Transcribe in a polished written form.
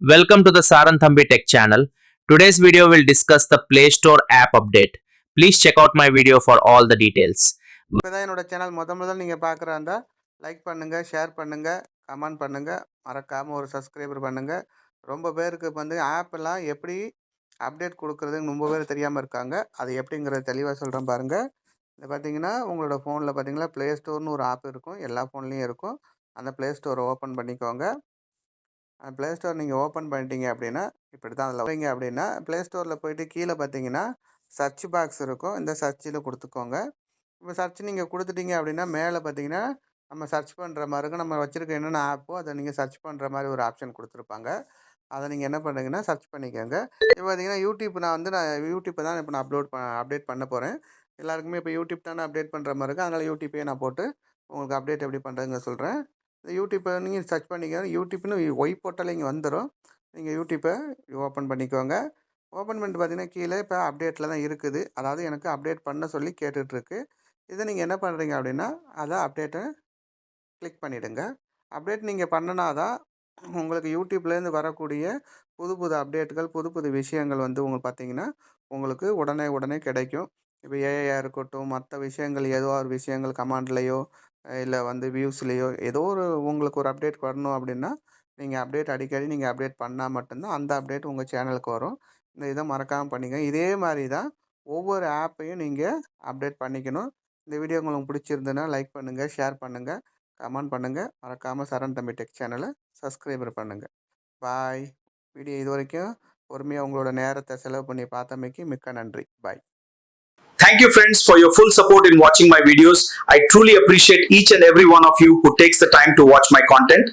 Welcome to the Saranthambi Tech channel. Today's video will discuss the Play Store app update. Please check out my video for all the details. இப்போதான் என்னோட channel முதல் நீங்கள் பார்க்குறா இருந்தால் like பண்ணுங்கள், share பண்ணுங்கள், comment பண்ணுங்கள், மறக்காமல் ஒரு சப்ஸ்கிரைபர் பண்ணுங்கள். ரொம்ப பேருக்கு வந்து ஆப்பெல்லாம் எப்படி அப்டேட் கொடுக்குறதுன்னு ரொம்ப பேர் தெரியாமல் இருக்காங்க. அது எப்படிங்கிறத தெளிவாக சொல்கிறேன் பாருங்கள். இது பார்த்தீங்கன்னா உங்களோட ஃபோனில் பார்த்தீங்கன்னா ப்ளே ஸ்டோர்னு ஒரு ஆப் இருக்கும், எல்லா ஃபோன்லேயும் இருக்கும். அந்த ப்ளே ஸ்டோரை ஓப்பன் பண்ணிக்கோங்க. அந்த ப்ளே ஸ்டோர் நீங்கள் ஓப்பன் பண்ணிட்டீங்க அப்படின்னா இப்படி தான் அதில் வைங்க. அப்படின்னா ப்ளே ஸ்டோரில் போயிட்டு கீழே பார்த்தீங்கன்னா சர்ச் பாக்ஸ் இருக்கும். இந்த சர்ச்சில் கொடுத்துக்கோங்க. இப்போ சர்ச் நீங்கள் கொடுத்துட்டீங்க அப்படின்னா மேலே பார்த்தீங்கன்னா நம்ம சர்ச் பண்ணுற மாதிரி இருக்கும். நம்ம வச்சுருக்க என்னென்ன ஆப்போ அதை நீங்கள் சர்ச் பண்ணுற மாதிரி ஒரு ஆப்ஷன் கொடுத்துருப்பாங்க. அதை நீங்கள் என்ன பண்ணுறீங்கன்னா சர்ச் பண்ணிக்கோங்க. இப்போ பார்த்தீங்கன்னா யூடியூப் நான் யூடியூப்பை தான் இப்போ நான் அப்டேட் பண்ண போகிறேன். எல்லாருக்குமே இப்போ யூடியூப் தானே அப்டேட் பண்ணுற மாதிரி இருக்குது. அதனால் யூடியூப்பே நான் போட்டு உங்களுக்கு அப்டேட் எப்படி பண்ணுறதுங்க சொல்கிறேன். இந்த யூடியூப்பை நீங்கள் சர்ச் பண்ணிக்கோங்க. யூடியூப்னு ஒய் போட்டாலே இங்கே வந்துடும். நீங்கள் யூடியூப்பை ஓப்பன் பண்ணிக்கோங்க. ஓப்பன் பண்ணிட்டு பார்த்தீங்கன்னா கீழே இப்போ அப்டேட்டில் தான் இருக்குது. அதாவது எனக்கு அப்டேட் பண்ண சொல்லி கேட்டுட்ருக்கு. இதை நீங்கள் என்ன பண்ணுறீங்க அப்படின்னா அதை அப்டேட்டை கிளிக் பண்ணிவிடுங்க. அப்டேட் நீங்கள் பண்ணினா தான் உங்களுக்கு யூடியூப்லேருந்து வரக்கூடிய புது புது அப்டேட்டுகள், புது புது விஷயங்கள் வந்து உங்களுக்கு பார்த்தீங்கன்னா உங்களுக்கு உடனே கிடைக்கும். இப்போ ஏஐயாக இருக்கட்டும், மற்ற விஷயங்கள் ஏதோ ஒரு விஷயங்கள் கமாண்ட்லேயோ இல்லை வந்து வியூஸ்லேயோ ஏதோ ஒரு உங்களுக்கு ஒரு அப்டேட் வரணும் அப்படின்னா நீங்கள் அடிக்கடி நீங்கள் அப்டேட் பண்ணால் மட்டும்தான் அந்த அப்டேட் உங்கள் சேனலுக்கு வரும். இந்த இதை மறக்காமல் பண்ணிக்கங்க. இதே மாதிரி தான் ஒவ்வொரு ஆப்பையும் நீங்கள் அப்டேட் பண்ணிக்கணும். இந்த வீடியோ உங்களுக்கு பிடிச்சிருந்ததுன்னா லைக் பண்ணுங்கள், ஷேர் பண்ணுங்கள், கமெண்ட் பண்ணுங்கள். மறக்காமல் சரண் தம்பி டெக் சேனலை சப்ஸ்கிரைபர் பண்ணுங்கள். பாய். வீடியோ இது வரைக்கும் பொறுமையாக உங்களோட நேரத்தை செலவு பண்ணி பார்த்தமைக்கு மிக்க நன்றி. பாய். Thank you friends for your full support in watching my videos. I truly appreciate each and every one of you who takes the time to watch my content.